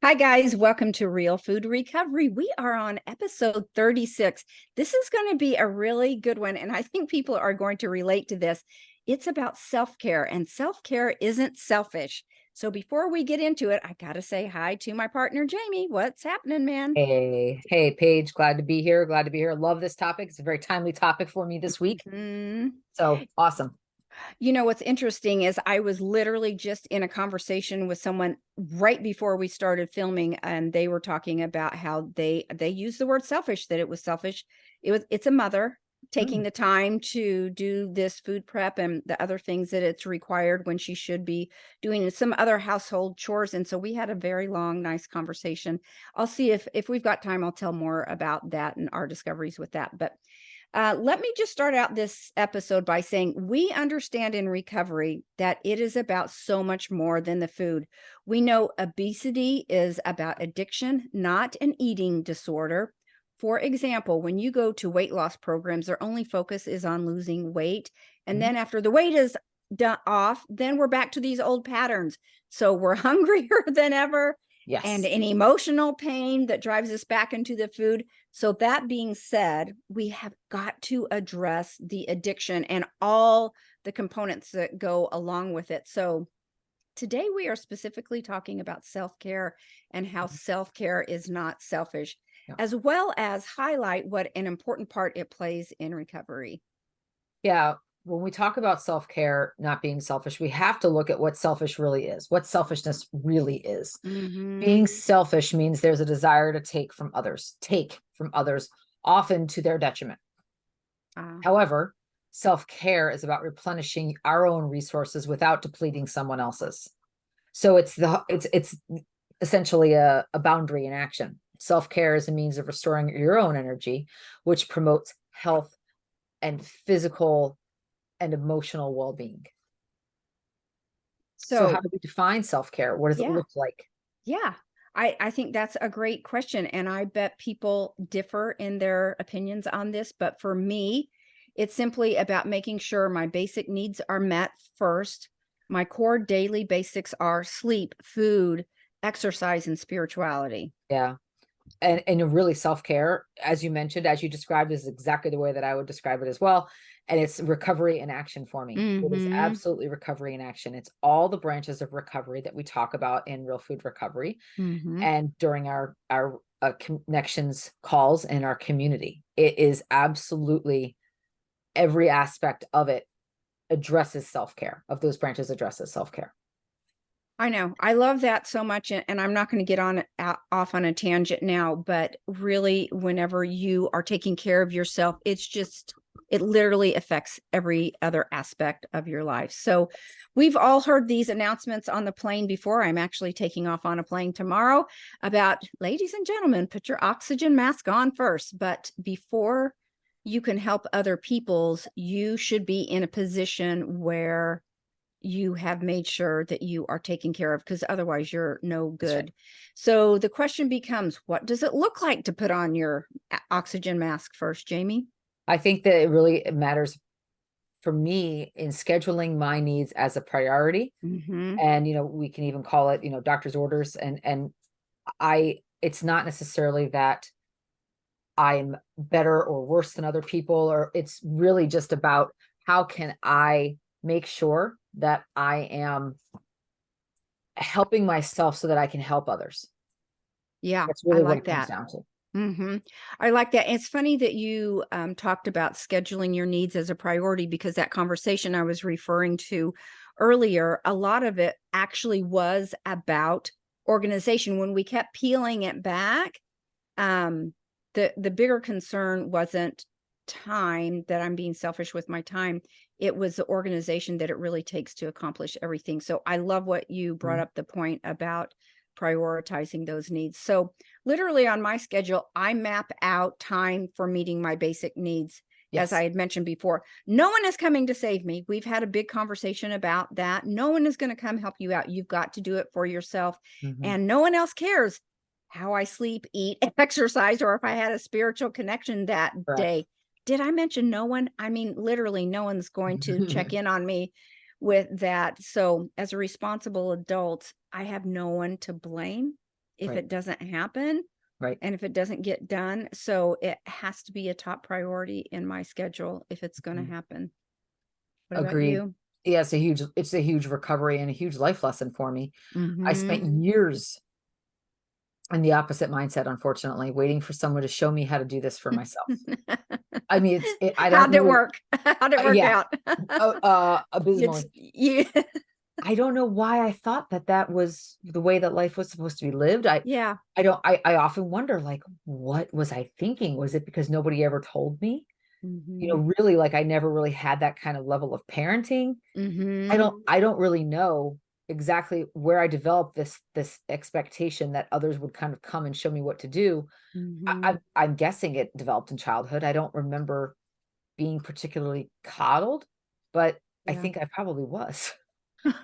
Hi, guys. Welcome to Real Food Recovery. We are on episode 36. This is going to be a really good one, and I think people are going to relate to this. It's about self-care, and self-care isn't selfish. So before we get into it, I got to say hi to my partner, Jamie. What's happening, man? Hey, Paige, glad to be here. Glad to be here. Love this topic. It's a very timely topic for me this week. Mhm. So awesome. You know, what's interesting is I was literally just in a conversation with someone right before we started filming, and they were talking about how they use the word selfish, that it was selfish. It's a mother taking Mm, the time to do this food prep and the other things that it's required when she should be doing some other household chores. And so we had a very long, nice conversation. I'll see if we've got time, I'll tell more about that and our discoveries with that. But let me just start out this episode by saying we understand in recovery that it is about so much more than the food. We know obesity is about addiction, not an eating disorder. For example, when you go to weight loss programs, their only focus is on losing weight. And mhm. then after the weight is off, then we're back to these old patterns. So we're hungrier than ever and Yes. an emotional pain that drives us back into the food. So that being said, we have got to address the addiction and all the components that go along with it. So today we are specifically talking about self-care and how Mhm. self-care is not selfish, Yeah. as well as highlight what an important part it plays in recovery. Yeah. When we talk about self-care not being selfish, we have to look at what selfish really is, what selfishness really is. Mm-hmm. Being selfish means there's a desire to take from others, often to their detriment. Uh, However, self-care is about replenishing our own resources without depleting someone else's. So it's essentially a boundary in action. Self-care is a means of restoring your own energy, which promotes health and physical and emotional well-being. So how so do we define self-care? What does it yeah. look like? Yeah, I think that's a great question, and I bet people differ in their opinions on this, but for me, it's simply about making sure my basic needs are met first. My core daily basics are sleep, food, exercise, and spirituality. Yeah. And really self-care, as you mentioned, as you described, is exactly the way that I would describe it as well. And it's recovery in action for me. It is Mhm. absolutely recovery in action. It's all the branches of recovery that we talk about in real food recovery Mhm. and during our connections calls in our community. It is absolutely every aspect of it addresses self-care, of those branches addresses self-care. I know. I love that so much, and I'm not gonna get on off on a tangent now, but really, whenever you are taking care of yourself, it literally affects every other aspect of your life. So, we've all heard these announcements on the plane before. I'm actually taking off on a plane tomorrow about, "Ladies and gentlemen, put your oxygen mask on first." But before you can help other people's, you should be in a position where you have made sure that you are taken care of, because otherwise you're no That's right. good. So the question becomes, what does it look like to put on your oxygen mask first, Jamie? I think that it really matters for me in scheduling my needs as a priority. Hmm. And we can even call it doctor's orders. And I it's not necessarily that I'm better or worse than other people, or it's really just about how can I make sure that I am helping myself so that I can help others. Yeah, That's I really what like it comes that. down to. Hmm. I like that. It's funny that you talked about scheduling your needs as a priority, because that conversation I was referring to earlier, a lot of it actually was about organization. When we kept peeling it back, um the bigger concern wasn't time, that I'm being selfish with my time. It was the organization that it really takes to accomplish everything. So I love what you brought Mhm. up, the point about prioritizing those needs. So literally on my schedule, I map out time for meeting my basic needs. As I Yes. had mentioned before, no one is coming to save me. We've had a big conversation about that. No one is going to come help you out. You've got to do it for yourself, Mhm. and no one else cares how I sleep, eat, exercise, or if I had a spiritual connection that Correct. day. Did I mention no one? I mean, literally, no one's going to check in on me with that. So, as a responsible adult, I have no one to blame if Right. it doesn't happen Right. and if it doesn't get done. So it has to be a top priority in my schedule if it's going to Mhm. happen. What about Agreed. you? Yeah, it's a huge recovery and a huge life lesson for me. I spent years in the opposite mindset, unfortunately, waiting for someone to show me how to do this for myself. I mean, I don't How'd it know. work? How'd it work Yeah, out? It's abysmally. you. I don't know why I thought that that was the way that life was supposed to be lived. Yeah. I don't, I often wonder, like, what was I thinking? Was it because nobody ever told me? Mhm. Really, like, I never really had that kind of level of parenting. Mhm. I don't really know exactly where I developed this expectation that others would kind of come and show me what to do. Mhm. I'm guessing it developed in childhood. I don't remember being particularly coddled, but I Yeah. think I probably was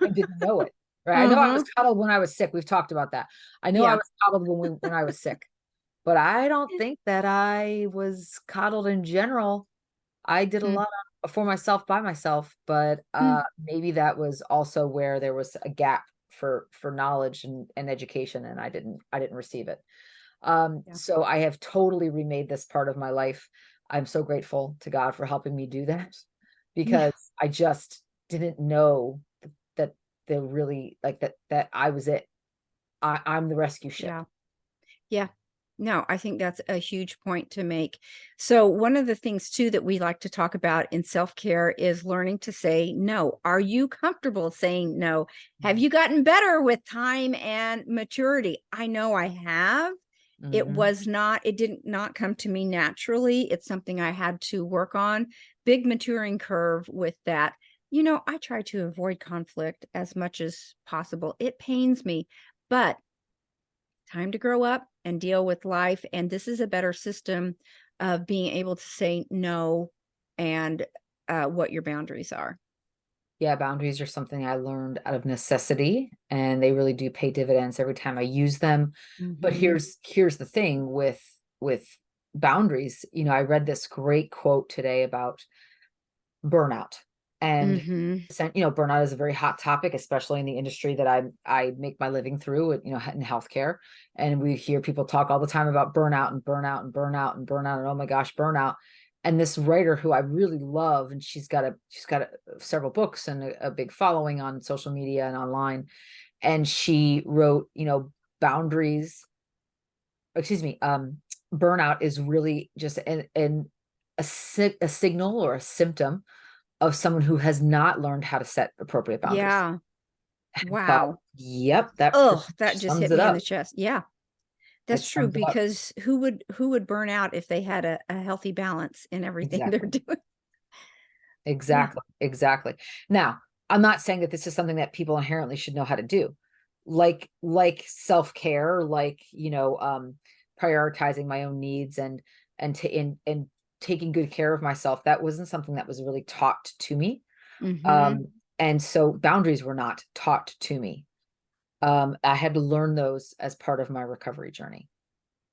and didn't know it. Right. I know I was Uh-huh. coddled when I was sick. We've talked about that. I know I Yeah. was coddled when I was sick, but I don't think that I was coddled in general. I did a Mm, lot for myself by myself, but mm, maybe that was also where there was a gap for knowledge and education, and I didn't receive it. yeah. So I have totally remade this part of my life. I'm so grateful to God for helping me do that Yeah. because I just didn't know that they're really like that I was it. I'm the rescue ship. Yeah. Yeah. No, I think that's a huge point to make. So, one of the things too that we like to talk about in self-care is learning to say no. Are you comfortable saying no? Have you gotten better with time and maturity? I know I have. Mhm. It did not come to me naturally. It's something I had to work on. Big maturing curve with that. I try to avoid conflict as much as possible. It pains me, but time to grow up and deal with life. And this is a better system of being able to say no and what your boundaries are. Yeah, boundaries are something I learned out of necessity, and they really do pay dividends every time I use them. But Hmm. here's the thing with boundaries. I read this great quote today about burnout. And Hmm. burnout is a very hot topic, especially in the industry that I make my living through, in healthcare. And we hear people talk all the time about burnout and burnout and burnout and burnout and oh my gosh, burnout. And this writer who I really love, and she's got several books and a big following on social media and online. And she wrote, boundaries, excuse me, burnout is really just a signal or a symptom of someone who has not learned how to set appropriate boundaries. Yeah. I thought, Wow. yep, that Oh, pretty that much just sums hit it me in up. the chest. Yeah, It that's true sums it up. because who would burn out if they had a healthy balance in everything they're Exactly. doing? Yeah. Exactly. Exactly. Now, I'm not saying that this is something that people inherently should know how to do. Like self-care, prioritizing my own needs and taking good care of myself. That wasn't something that was really taught to me. Hmm. And so boundaries were not taught to me. I had to learn those as part of my recovery journey.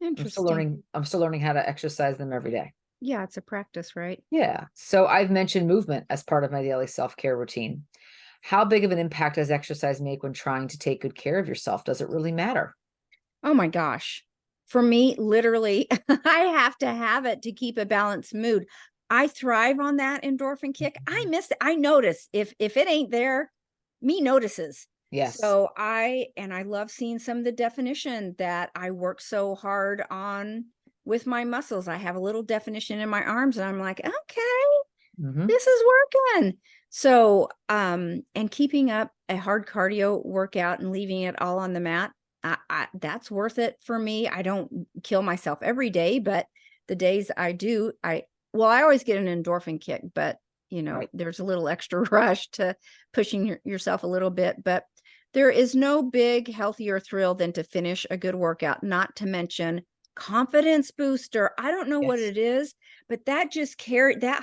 Interesting. I'm still learning how to exercise them every day. Yeah, it's a practice, right? Yeah. So I've mentioned movement as part of my daily self-care routine. How big of an impact does exercise make when trying to take good care of yourself? Does it really matter? Oh my gosh. For me, literally, I have to have it to keep a balanced mood. I thrive on that endorphin kick. I Mhm. miss it. I notice if it ain't there, me notices. Yes, So I love seeing some of the definition that I work so hard on with my muscles. I have a little definition in my arms and I'm like, okay, hmm, this is working. So, and keeping up a hard cardio workout and leaving it all on the mat, that's worth it for me. I don't kill myself every day, but the days I do, I always get an endorphin kick, but right. there's a little extra rush to pushing yourself a little bit. But there is no big, healthier thrill than to finish a good workout, not to mention confidence booster. I don't know what Yes, it is, but that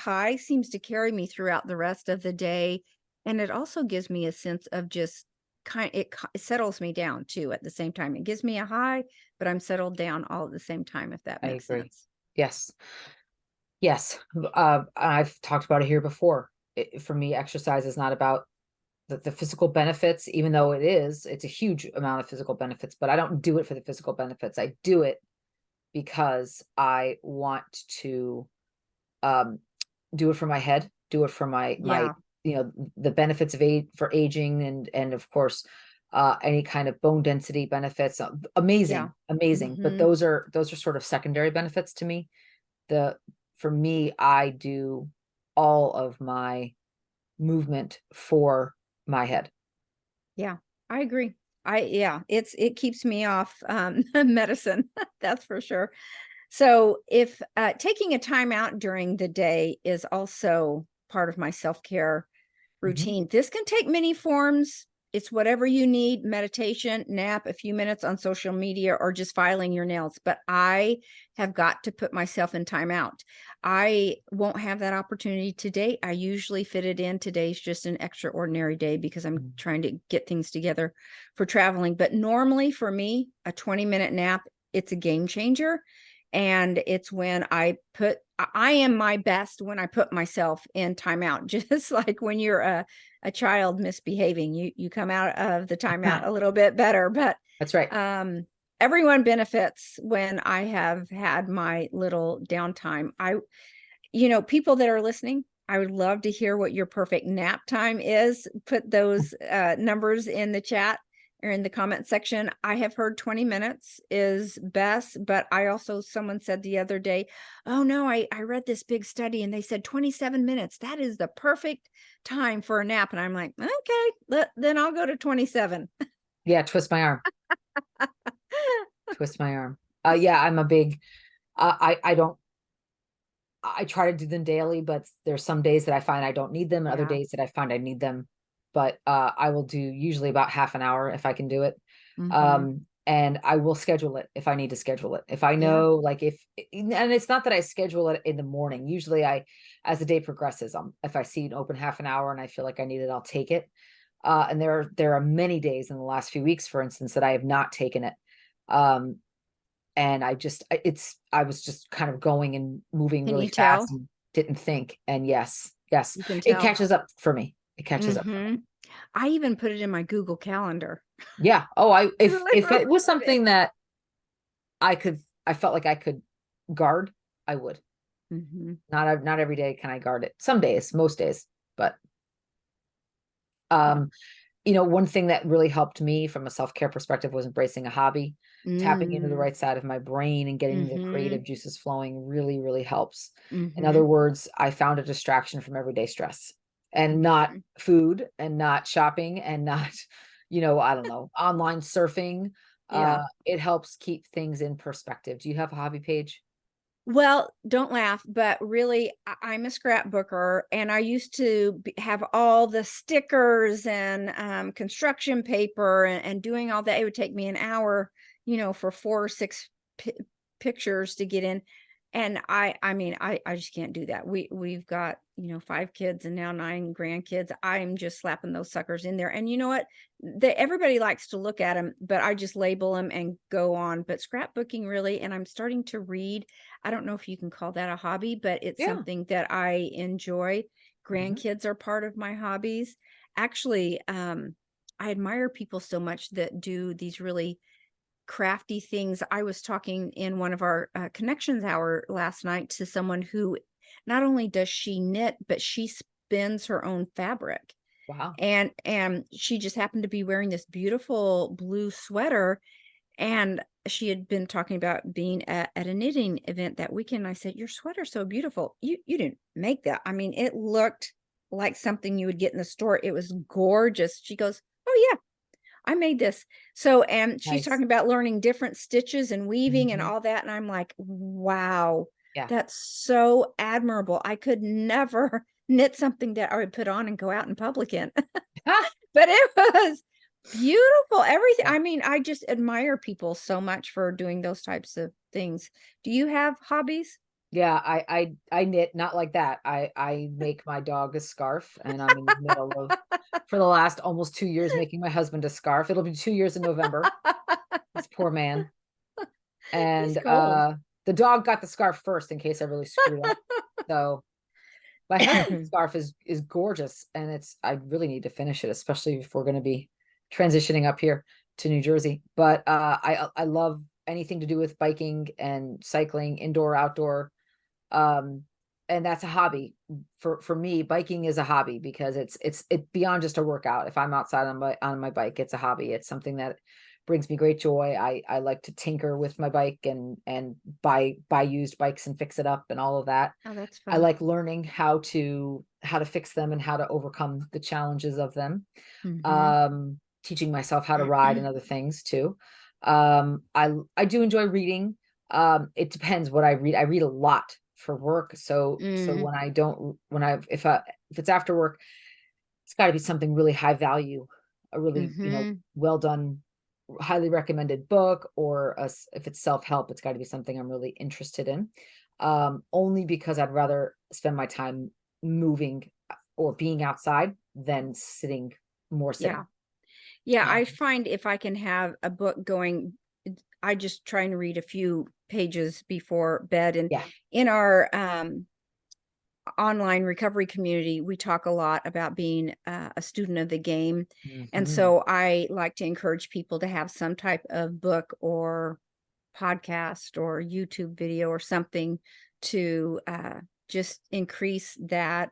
high seems to carry me throughout the rest of the day, and it also gives me a sense of just it settles me down too at the same time. It gives me a high, but I'm settled down all at the same time, if that I makes agree. sense. Yes, yes. I've talked about it here before. For me, exercise is not about the physical benefits, even though it's a huge amount of physical benefits, but I don't do it for the physical benefits. I do it because I want to do it for my head, do it for my Yeah. the benefits of age for aging, and of course any kind of bone density benefits. Yeah. Amazing. But Hmm. those are sort of secondary benefits to me. The For me, I do all of my movement for my head. Yeah, I agree. Yeah, it keeps me off medicine. That's for sure. So if taking a time out during the day is also part of my self-care Mhm. routine. This can take many forms. It's whatever you need, meditation, nap, a few minutes on social media, or just filing your nails. But I have got to put myself in timeout. I won't have that opportunity today. I usually fit it in. Today's just an extraordinary day because I'm Mm. trying to get things together for traveling. But normally for me, a 20-minute nap, it's a game changer. And it's when I am my best when I put myself in timeout, just like when you're a child misbehaving, you come out of the timeout a little bit better. But That's right. um, everyone benefits when I have had my little downtime. People that are listening, I would love to hear what your perfect nap time is. Put those numbers in the chat or in the comment section. I have heard 20 minutes is best, but someone said the other day, oh no, I read this big study and they said 27 minutes. That is the perfect time for a nap. And I'm like, okay, then I'll go to 27. Yeah, twist my arm. Twist my arm. Yeah, I'm a big I don't I try to do them daily, but there's some days that I find I don't need them, and other Yeah. days that I find I need them. But I will do usually about half an hour if I can do it. Hmm. And I will schedule it if I need to schedule it. If I Yeah. know, like and it's not that I schedule it in the morning. Usually as the day progresses, if I see an open half an hour and I feel like I need it, I'll take it. And there are many days in the last few weeks, for instance, that I have not taken it. Um, and I was just kind of going and moving Can really you fast tell? and didn't think. And yes, You can it tell. catches up for me. It catches up for me. Hmm. I even put it in my Google Calendar. Yeah. Oh, I I if literally it was put it. something that I felt like I could guard, I would. Mhm. Not every day can I guard it. Some days, most days, but Yeah. um one thing that really helped me from a self-care perspective was embracing a hobby. Tapping into the Mm. right side of my brain and getting the creative Mhm. juices flowing really, really helps. In other Mhm. words, I found a distraction from everyday stress, and not Mhm. food and not shopping and not, I don't know, online surfing. Yeah. It helps keep things in perspective. Do you have a hobby page? Well, don't laugh, but really, I'm a scrapbooker, and I used to have all the stickers and construction paper and doing all that. It would take me an hour, for 4 or 6 pictures to get in. And I mean, I just can't do that. We've got 5 kids and now 9 grandkids. I'm just slapping those suckers in there. And you know what? Everybody likes to look at them, but I just label them and go on. But scrapbooking really, and I'm starting to read. I don't know if you can call that a hobby, but it's Yeah. something that I enjoy. Mhm. Grandkids are part of my hobbies. Actually, I admire people so much that do these really crafty things. I was talking in one of our connections hour last night to someone who not only does she knit, but she spins her own fabric. Wow. And she just happened to be wearing this beautiful blue sweater, and she had been talking about being at a knitting event that weekend. I said, "Your sweater's so beautiful. You didn't make that." I mean, it looked like something you would get in the store. It was gorgeous. She goes, "Oh yeah, I made this." So, and she's Nice. talking about learning different stitches and weaving and Mhm. all that. And I'm like, wow, Yeah. that's so admirable. I could never knit something that I would put on and go out in public in. But it was beautiful. Everything. Yeah. I mean, I just admire people so much for doing those types of things. Do you have hobbies? Yeah, I knit, not like that. I make my dog a scarf, and I'm in the middle of, for the last almost 2 years, making my husband a scarf. It'll be 2 years in November. This poor man. He's And cool. the dog got the scarf first in case I really screwed up. So, My husband's scarf is gorgeous, and I really need to finish it, especially if we're going to be transitioning up here to New Jersey. But I love anything to do with biking and cycling, indoor, outdoor. And that's a hobby for me. Biking is a hobby because it's beyond just a workout. If I'm outside on my bike, it's a hobby. It's something that brings me great joy. I like to tinker with my bike and buy used bikes and fix it up and all of that. Oh, that's I fun. like learning how to fix them and how to overcome the challenges of them. Hmm. Teaching myself how to ride and other things too. I do enjoy reading. It depends what I read. I read a lot for work. So Mm, when I don't, when I, if it's after work, it's got to be something really high value, a really, hmm. well done, highly recommended book, or if it's self-help, it's got to be something I'm really interested in. Only because I'd rather spend my time moving or being outside than sitting. Yeah. Yeah, Um, I find if I can have a book going, I just try and read a few pages before bed. And yeah. in our online recovery community, we talk a lot about being a student of the game. And Mhm. so I like to encourage people to have some type of book or podcast or YouTube video or something to just increase that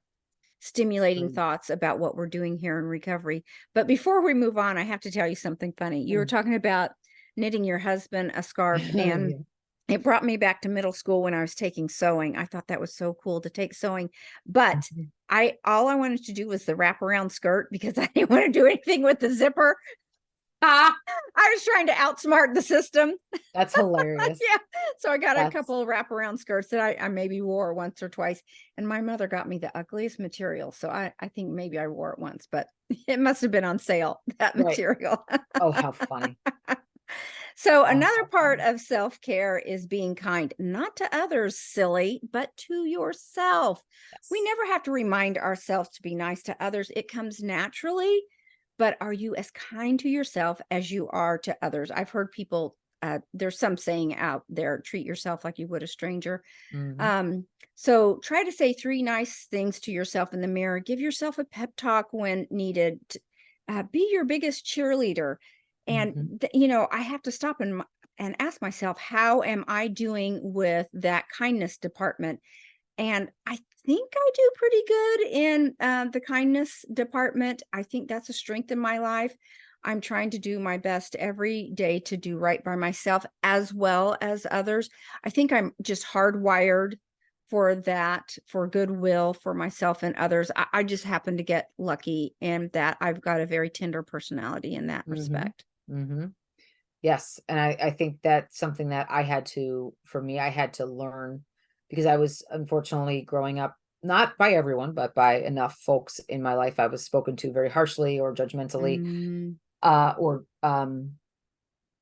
stimulating Great. thoughts about what we're doing here in recovery. But before we move on, I have to tell you something funny. You were Mm. talking about knitting your husband a scarf, and Yeah. it brought me back to middle school when I was taking sewing. I thought that was so cool to take sewing, but Mhm. I all I wanted to do was the wraparound skirt because I didn't want to do anything with the zipper. Ah, I was trying to outsmart the system. that's hilarious. Yeah. So I got a That's couple of wraparound skirts that I maybe wore once or twice. And my mother got me the ugliest material. So I think maybe I wore it once, but it must have been on sale, that right. material. Oh, how funny. So Oh, another how part funny. of self-care is being kind, not to others, silly, but to yourself. We Yes. never have to remind ourselves to be nice to others. It comes naturally. But are you as kind to yourself as you are to others? I've heard people, there's some saying out there, treat yourself like you would a stranger. Mhm. Um, so try to say three nice things to yourself in the mirror. Give yourself a pep talk when needed. Be your biggest cheerleader. And, Mhm. I have to stop and ask myself, how am I doing with that kindness department? And I think I do pretty good in the kindness department. I think that's a strength in my life. I'm trying to do my best every day to do right by myself as well as others. I think I'm just hardwired for that, for goodwill for myself and others. I just happen to get lucky in that I've got a very tender personality in that Mhm. respect. Mhm. Yes, and I think that's something that for me, I had to learn because I was unfortunately growing up, not by everyone, but by enough folks in my life, I was spoken to very harshly or judgmentally, Mm, or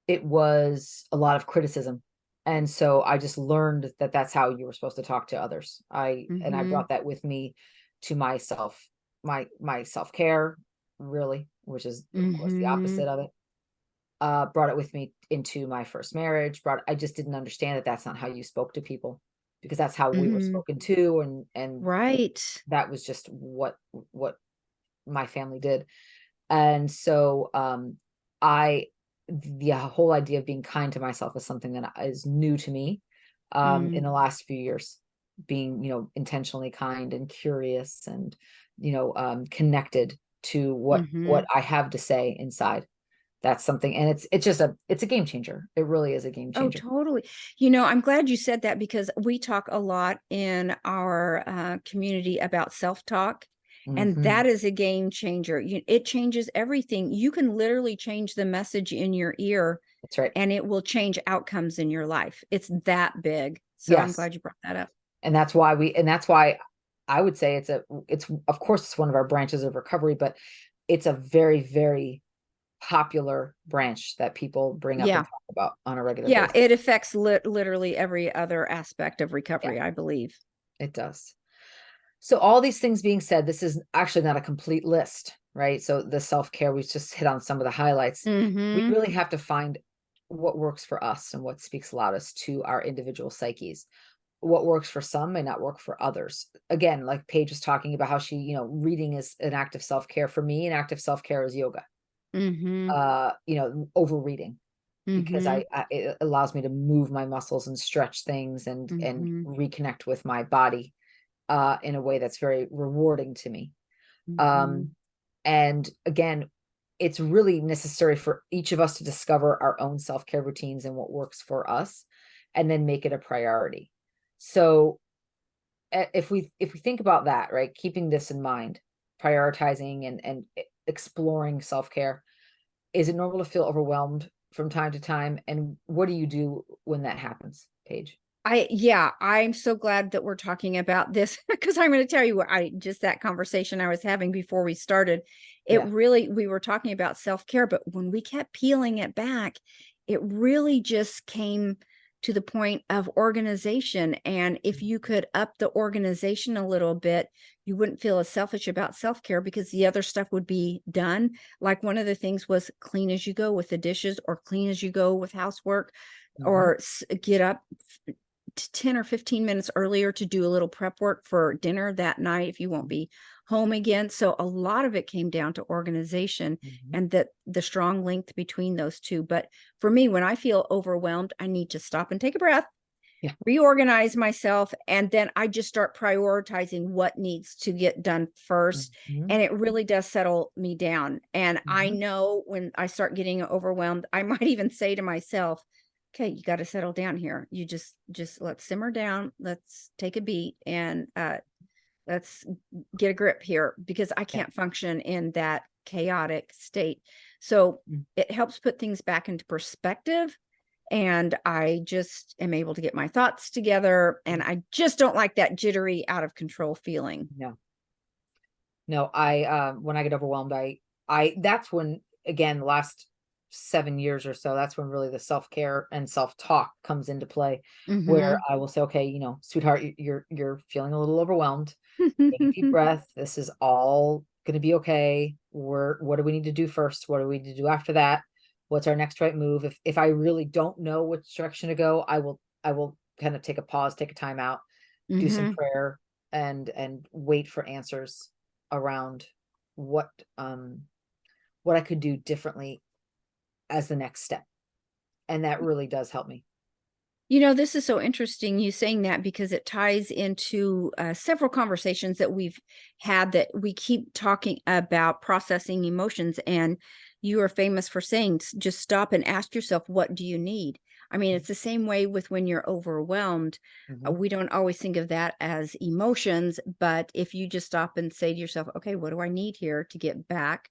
it was a lot of criticism. And so I just learned that that's how you were supposed to talk to others. I hmm. brought that with me to myself, my self-care, really, which is of course the Hmm. opposite of it. Brought it with me into my first marriage. I just didn't understand that that's not how you spoke to people because that's how we were Hmm. spoken to, and Right. that was just what my family did. And so I the whole idea of being kind to myself is something that is new to me in Mm, the last few years. Being, intentionally kind and curious and, connected to what mhm. I have to say inside. That's something, and it's a game changer. It really is a game Oh, changer. totally. I'm glad you said that because we talk a lot in our community about self-talk, and Mhm. that is a game changer. It changes everything. You can literally change the message in your ear, That's right. and it will change outcomes in your life. It's that big. So I'm Yes. glad you brought that up. And that's why I would say it's of course it's one of our branches of recovery, but it's a very, very popular branch that people bring up and Yeah. talk about on a regular Yeah. basis. It affects literally every other aspect of Yeah, recovery, I believe. it does. So all these things being said, this is actually not a complete list, right? So the self-care, we just hit on some of the highlights. We Hmm. really have to find what works for us and what speaks loudest to our individual psyches. what works for some may not work for others. Again, like Paige was talking about how she, reading is an act of self-care. For me, an act of self-care is yoga. Mm-hmm. Over reading, because Mm-hmm. it allows me to move my muscles and stretch things and Mm-hmm. reconnect with my body in a way that's very rewarding to me. Mm-hmm. Um, and again, it's really necessary for each of us to discover our own self-care routines and what works for us, and then make it a priority. So if we think about that, right, keeping this in mind, prioritizing and exploring self-care, is it normal to feel overwhelmed from time to time? And what do you do when that happens, Paige? Yeah, I'm so glad that we're talking about this because I'm going to tell you what that conversation I was having before we started. Yeah. We were talking about self-care, but when we kept peeling it back, it really just came to the point of organization. And if you could up the organization a little bit, you wouldn't feel as selfish about self-care because the other stuff would be done. Like one of the things was clean as you go with the dishes, or clean as you go with housework, Mhm. or get up 10 or 15 minutes earlier to do a little prep work for dinner that night if you won't be home again. So a lot of it came down to organization, Mhm. and that the strong link between those two. But for me, when I feel overwhelmed, I need to stop and take a breath, Yeah. reorganize myself, and then I just start prioritizing what needs to get done first. Mhm. And it really does settle me down. And I Mhm. know when I start getting overwhelmed, I might even say to myself, okay, you got to settle down here. You just let's simmer down. Let's take a beat, and let's get a grip here, because I Yeah. can't function in that chaotic state. So Mm. it helps put things back into perspective, and I just am able to get my thoughts together, and I just don't like that jittery, out of control feeling. No. No, I when I get overwhelmed, I that's when, again, the last 7 years or so, that's when really the self-care and self-talk comes into play, where Mhm. I will say, okay, sweetheart, you're feeling a little overwhelmed. Take a deep breath. This is all gonna be okay. What do we need to do first? What do we need to do after that? What's our next right move? If I really don't know which direction to go, I will kind of take a pause, take a time out, do some Mhm. prayer, and wait for answers around what um what I could do differently as the next step. And that really does help me. This is so interesting you saying that, because it ties into several conversations that we've had, that we keep talking about processing emotions. And you are famous for saying, Just stop and ask yourself, what do you need?" I mean, it's the same way with when you're overwhelmed. Mhm. We don't always think of that as emotions, but if you just stop and say to yourself, okay, what do I need here to get back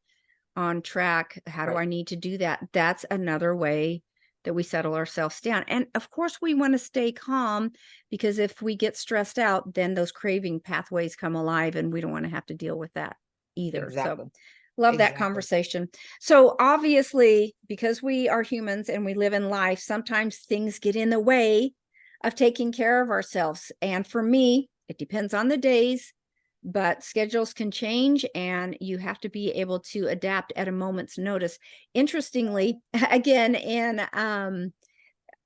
on track? How do Right. I need to do that? That's another way that we settle ourselves down. And of course, we want to stay calm, because if we get stressed out, then those craving pathways come alive, and we don't want to have to deal with that either. So, Exactly. love that Exactly. conversation. So, obviously, because we are humans and we live in life, sometimes things get in the way of taking care of ourselves. And for me, it depends on the days, but schedules can change, and you have to be able to adapt at a moment's notice. Interestingly, again, in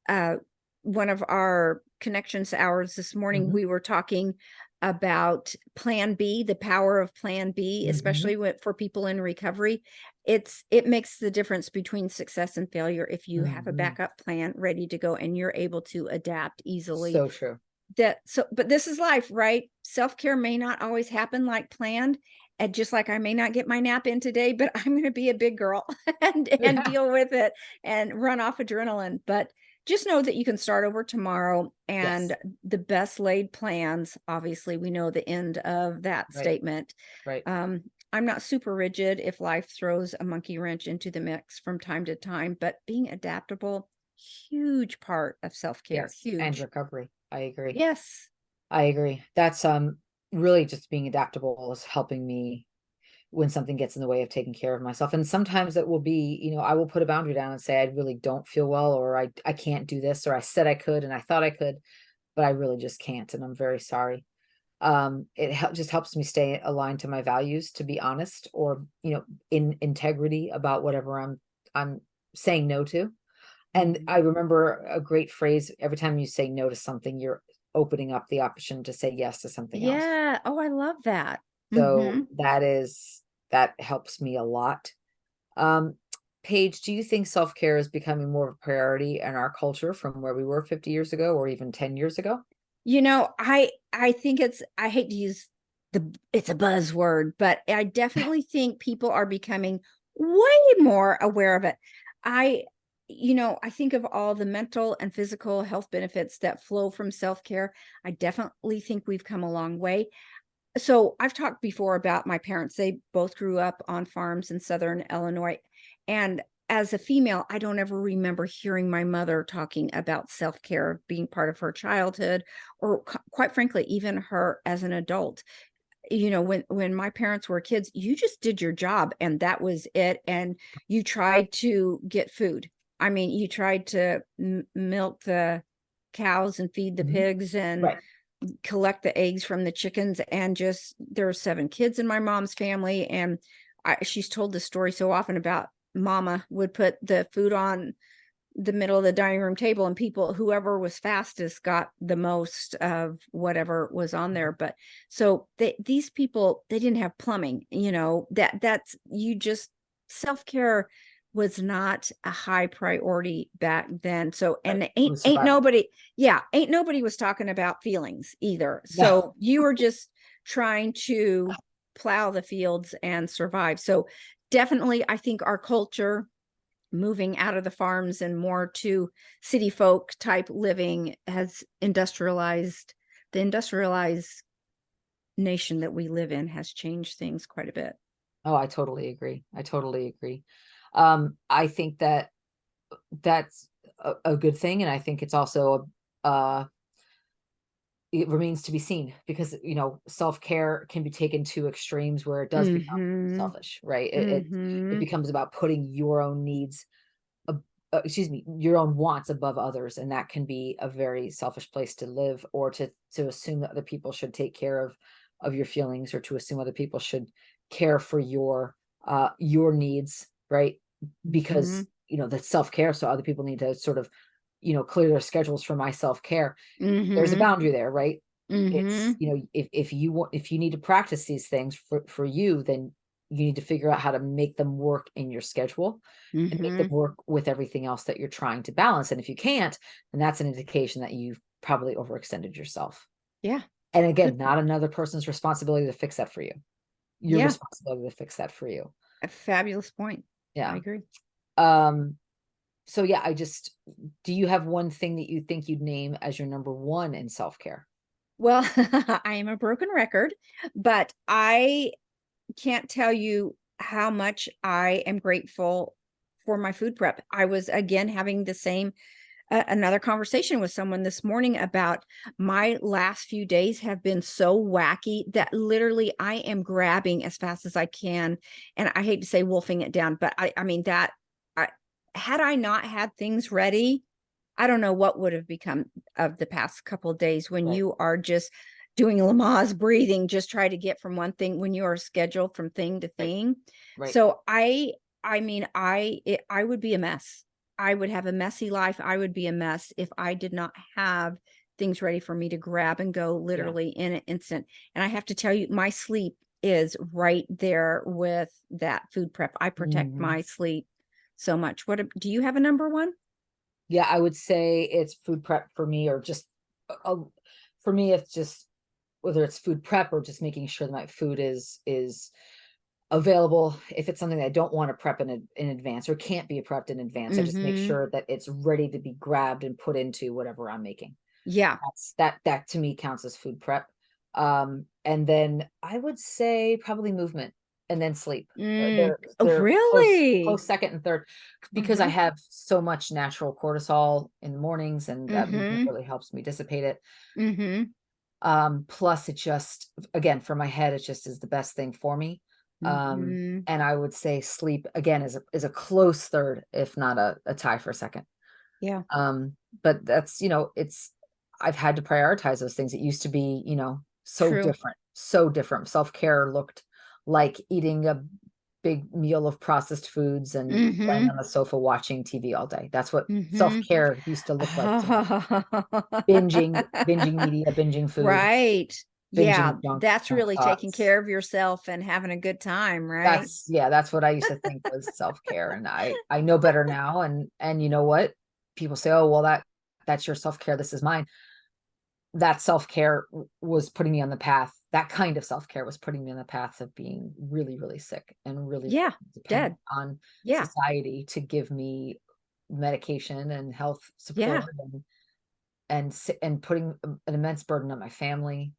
uh, one of our connections hours this morning, Mhm. we were talking about plan B, the power of plan B, Mhm. especially for people in recovery. It makes the difference between success and failure if you have a Mhm. backup plan ready to go and you're able to adapt easily. So true. But this is life, right? Self-care may not always happen like planned. And just like I may not get my nap in today, but I'm going to be a big girl and Yeah. deal with it and run off adrenaline. But just know that you can start over tomorrow, Yes. and the best laid plans, obviously, we know the end of that Right. statement. Right. Um, I'm not super rigid if life throws a monkey wrench into the mix from time to time, but being adaptable, huge part of self-care, Yes. And huge. recovery. I agree. Yes. I agree. That's really just being adaptable is helping me when something gets in the way of taking care of myself. And sometimes it will be, I will put a boundary down and say, I really don't feel well, or I can't do this, or I said I could and I thought I could, but I really just can't. And I'm very sorry. Just helps me stay aligned to my values, to be honest, or, in integrity about whatever I'm saying no to. And I Mhm. remember a great phrase: every time you say no to something, you're opening up the option to say yes to something else. Yeah. Oh, I love that. So Mm-hmm. that helps me a lot. Um, Paige, do you think self-care is becoming more of a priority in our culture from where we were 50 years ago or even 10 years ago? I think I hate to use it's a buzzword, but I definitely think people are becoming way more aware of it. I I think of all the mental and physical health benefits that flow from self-care. I definitely think we've come a long way. So I've talked before about my parents. They both grew up on farms in Southern Illinois. And as a female, I don't ever remember hearing my mother talking about self-care being part of her childhood, or quite frankly, even her as an adult. When my parents were kids, you just did your job and that was it. And you tried to get food. I mean, you tried to milk the cows and feed the Mhm. pigs and Right. collect the eggs from the chickens. And just there were 7 kids in my mom's family, and she's told this story so often about mama would put the food on the middle of the dining room table, and people, whoever was fastest, got the most of whatever was on there. But so these people, they didn't have plumbing, that's you just self-care was not a high priority back then. So, Right. and It ain't was ain't survival. nobody, yeah, ain't nobody was talking about feelings either. No. So you were just trying to plow the fields and survive. So definitely, I think our culture moving out of the farms and more to city folk type living has the industrialized nation that we live in has changed things quite a bit. Oh, I totally agree. I totally agree. I think that that's a good thing, and I think it's also it remains to be seen because self-care can be taken to extremes where it does become Mhm. selfish, right? It Mhm. becomes about putting your own needs, excuse me, your own wants above others, and that can be a very selfish place to live, or to assume that other people should take care of your feelings, or to assume other people should care for your needs, right? Because Mhm. that's self-care, so other people need to sort of clear their schedules for my self-care. There's a Mhm. boundary there, right? It's, Mhm. if you need to practice these things for you, then you need to figure out how to make them work in your schedule and make them Mhm. work with everything else that you're trying to balance. And if you can't, then that's an indication that you've probably overextended yourself. Yeah. And Good again, point. not another person's responsibility to fix that for you. Your Yeah. responsibility to fix that for you. A fabulous point. I Yeah. agree. Um, so yeah, do you have one thing that you think you'd name as your number one in self-care? Well, I am a broken record, but I can't tell you how much I am grateful for my food prep. I was again having the same another conversation with someone this morning about my last few days have been so wacky that literally I am grabbing as fast as I can. And I hate to say wolfing it down, but I mean that I had I not had things ready, I don't know what would have become of the past couple of days when Right. you are just doing Lamaze breathing, just try to get from one thing when you are scheduled from thing to Right. thing. Right. So I would be a mess. I would have a messy life. I would be a mess if I did not have things ready for me to grab and go Yeah. literally in an instant. And I have to tell you, my sleep is right there with that food prep. I protect Mhm. my sleep so much. Do you have a number one? Yeah, I would say it's food prep for me, or just for me, it's just whether it's food prep or just making sure that my food is available. If it's something that I don't want to prep in advance or can't be prepped in advance, I just make Mm-hmm. sure that it's ready to be grabbed and put into whatever I'm making. Yeah. That to me counts as food prep. And then I would say probably movement and then sleep. Mm. Oh, They're close really? second and third because I Mm-hmm. have so much natural cortisol in the mornings, and that movement Mm-hmm. really helps me dissipate it. Mm-hmm. Plus it just, again, for my head, it just is the best thing for me. Mm-hmm. And I would say sleep again is a close third, if not a tie for second. Yeah. Um, but that's, I've had to prioritize those things. It used to be, True. so different. Self-care looked like eating a big meal of processed foods and laying Mm-hmm. on the sofa watching TV all day. That's what Mm-hmm. self-care used to look like to me. Binging media, binging food, Right. Yeah, binging that's junk really taking thoughts. care of yourself and having a good time, right? That's what I used to think was self-care. And I know better now. And you know what? People say, oh, well, that's your self-care. This is mine. That self-care was putting me on the path. That kind of self-care was putting me on the path of being really, really sick and really, really Yeah, dependent dead. on Yeah, society to give me medication and health yeah, support and putting an immense burden on my family.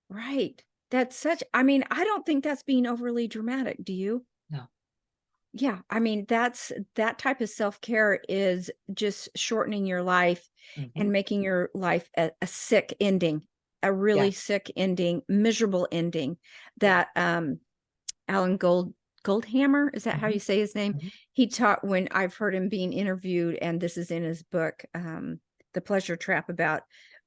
right. That's such, I mean, I don't think that's being overly dramatic, do you? No. Yeah, I mean, that type of self-care is just shortening your life Mhm. and making your life a sick ending, a really Yes. sick ending, miserable ending Yeah. that Alan Goldhammer, is that how Mhm. you say his name? Mhm. He taught when I've heard him being interviewed, and this is in his book, The Pleasure Trap, about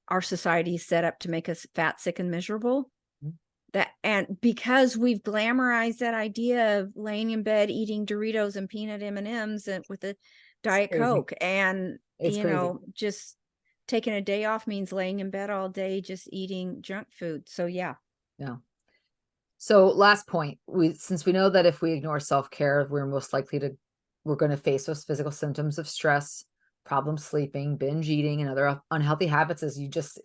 our society is set up to make us fat, sick, and miserable. Mhm. That, and because we've glamorized that idea of laying in bed eating Doritos and peanut M&Ms and with a It's Diet crazy. Coke, and It's crazy. just taking a day off means laying in bed all day just eating junk food. So yeah. No. So last point, since we know that if we ignore self-care, we're going to face those physical symptoms of stress, problem sleeping, binge eating, and other unhealthy habits, as you just,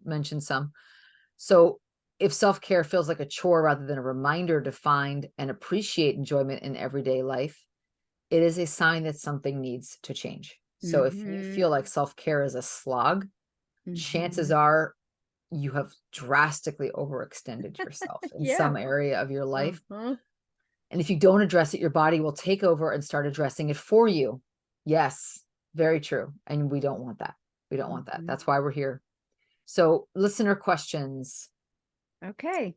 mentioned some. So if self-care feels like a chore rather than a reminder to find and appreciate enjoyment in everyday life, it is a sign that something needs to change. So if you Mhm. feel like self-care is a slog, chances Mhm. are you have drastically overextended yourself in Yeah. some area of your life. Uh-huh. And if you don't address it, your body will take over and start addressing it for you. Yes, very true. And we don't want that. We don't want that. Mhm. That's why we're here. So, listener questions. Okay.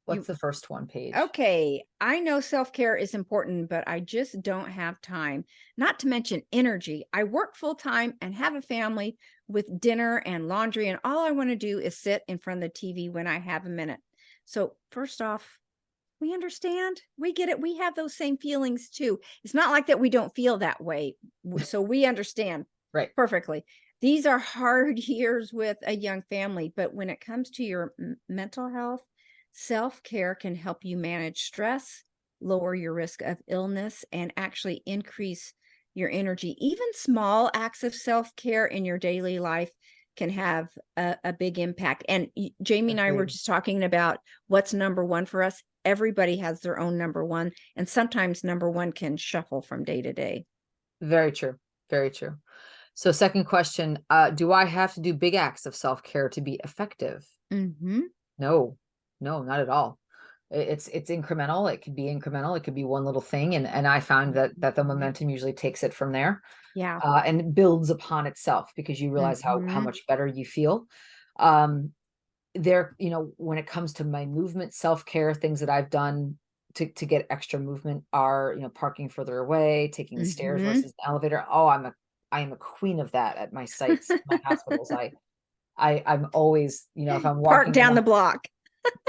What's You the first one, Paige? Okay, I know self-care is important, but I just don't have time, not to mention energy. I work full time and have a family with dinner and laundry, and all I want to do is sit in front of the TV when I have a minute. So, first off, we understand. We get it. We have those same feelings too. It's not like that we don't feel that way. So, we understand Right. perfectly. These are hard years with a young family, but when it comes to your mental health, self care can help you manage stress, lower your risk of illness, and actually increase your energy. Even small acts of self care in your daily life can have a big impact. And Jamie and I were Agreed. just talking about what's number one for us. Everybody has their own number one, and sometimes number one can shuffle from day to day. Very true. Very true. So, second question, do I have to do big acts of self-care to be effective? Hmm. No, no, not at all. It's incremental. It could be incremental. It could be one little thing, and I found that the momentum usually takes it from there, Yeah. and it builds upon itself because you realize how Hmm. much better you feel. Um, when it comes to my movement, self-care, things that I've done to get extra movement are, parking further away, taking the stairs Hmm. versus the elevator. Oh, I am a queen of that at my sites, my hospitals. I'm always, if I'm Park walking down down the the block.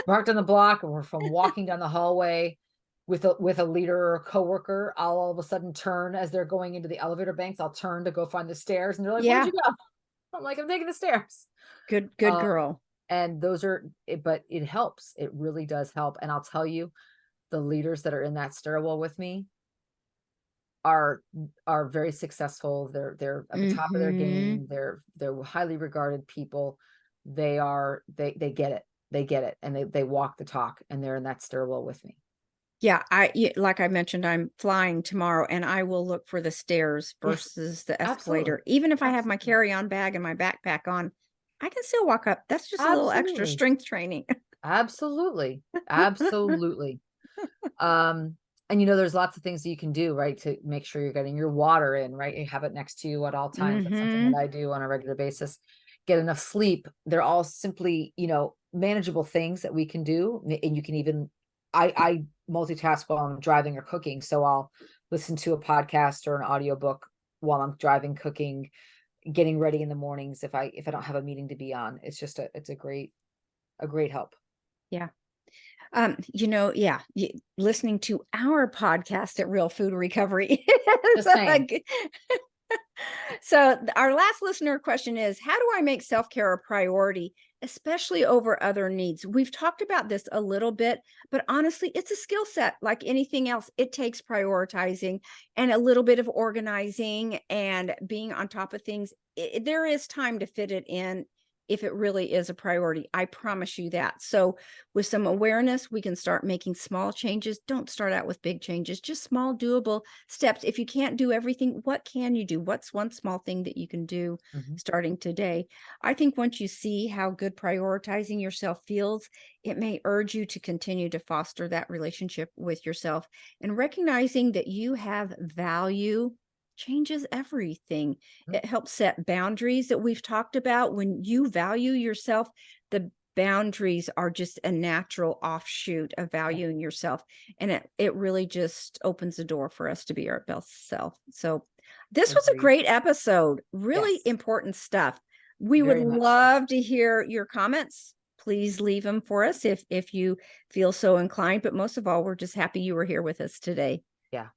parked on the block or if I'm walking down the hallway with a leader or a coworker, I'll all of a sudden turn as they're going into the elevator banks. I'll turn to go find the stairs and they're like, "Where'd Yeah. you go?" I'm like, "I'm taking the stairs." Good Um, girl. and but it helps. It really does help. And I'll tell you, the leaders that are in that stairwell with me are are very successful. They're at the top of their Hmm. game. They're highly regarded people. They get it. They get it. And they walk the talk and they're in that stairwell with me. Yeah, like I mentioned, I'm flying tomorrow and I will look for the stairs Yes, versus the absolutely. escalator. Even if I have my Absolutely. carry-on bag and my backpack on, I can still walk up. That's just a little extra Absolutely. strength training. Absolutely. Absolutely. Um, and there's lots of things that you can do, right, to make sure you're getting your water in, right? You have it next to you at all times. That's something that Hmm. I do on a regular basis. Get enough sleep. They're all simply, manageable things that we can do. And you can even, I multitask while I'm driving or cooking. So I'll listen to a podcast or an audiobook while I'm driving, cooking, getting ready in the mornings if I don't have a meeting to be on. It's just it's a great help. Yeah. Yeah, listening to our podcast at Real Food Recovery. Just saying. So our last listener question is, how do I make self-care a priority, especially over other needs? We've talked about this a little bit, but honestly, it's a skill set like anything else. It takes prioritizing and a little bit of organizing and being on top of things. There is time to fit it in if it really is a priority. I promise you that. So with some awareness, we can start making small changes. Don't start out with big changes, just small doable steps. If you can't do everything, what can you do? What's one small thing that you can do Mhm. starting today? I think once you see how good prioritizing yourself feels, it may urge you to continue to foster that relationship with yourself, and recognizing that you have value changes everything. Mhm. It helps set boundaries that we've talked about. When you value yourself, the boundaries are just a natural offshoot of Yeah, valuing yourself. And it really just opens the door for us to be our best self. So this was a agreed. great episode, really Yes, important stuff. We would very much so. love to hear your comments. Please leave them for us if you feel so inclined. But most of all, we're just happy you were here with us today. Yeah.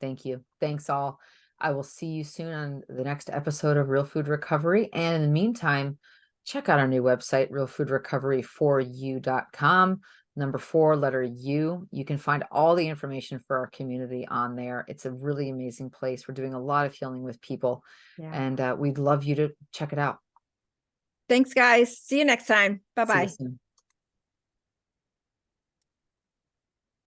Thank you. Thanks all. I will see you soon on the next episode of Real Food Recovery. And in the meantime, check out our new website, realfoodrecovery4u.com. Number 4, letter U. You can find all the information for our community on there. It's a really amazing place. We're doing a lot of healing with people, Yeah. and we'd love you to check it out. Thanks, guys. See you next time. Bye See you bye. soon.